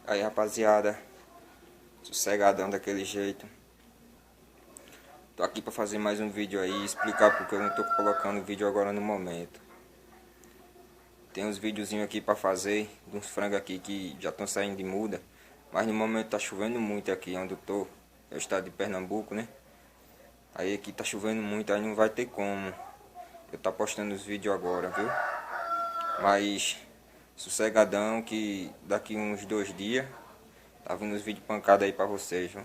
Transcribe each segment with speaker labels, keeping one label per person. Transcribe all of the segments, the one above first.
Speaker 1: Aí, rapaziada, sossegadão daquele jeito. Tô aqui pra fazer mais um vídeo aí, explicar porque eu não tô colocando vídeo agora no momento. Tem uns videozinhos aqui pra fazer, de uns frangos aqui que já estão saindo de muda. Mas no momento tá chovendo muito aqui onde eu tô. É o estado de Pernambuco, né? Aí aqui tá chovendo muito, aí não vai ter como eu tá postando os vídeos agora, viu? Mas sossegadão que daqui uns 2 dias tá vindo os vídeos pancada aí pra vocês, viu?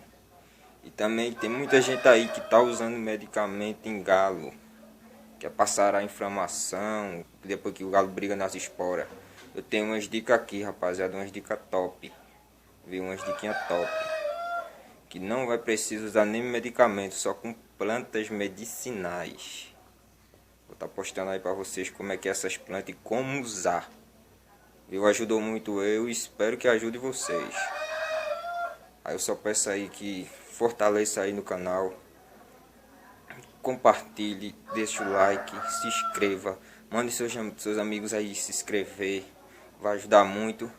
Speaker 1: E também tem muita gente aí que tá usando medicamento em galo, que é passar a inflamação, depois que o galo briga nas esporas. Eu tenho umas dicas aqui, rapaziada, umas dicas top. Viu? Umas diquinhas top. Que não vai precisar usar nem medicamento, só com plantas medicinais. Vou estar postando aí pra vocês como é que é essas plantas e como usar. Viu? Ajudou muito eu e espero que ajude vocês. Aí eu só peço aí que fortaleça aí no canal. Compartilhe, deixe o like, se inscreva. Mande seus amigos aí se inscrever. Vai ajudar muito.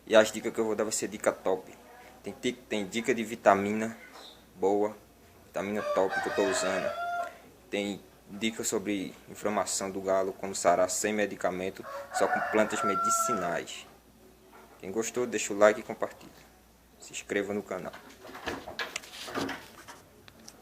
Speaker 1: E as dicas que eu vou dar vai ser dica top. Tem dica de vitamina boa, vitamina top que eu estou usando. Tem dicas sobre inflamação do galo, como sarar sem medicamento, só com plantas medicinais. Quem gostou, deixa o like e compartilha. Se inscreva no canal.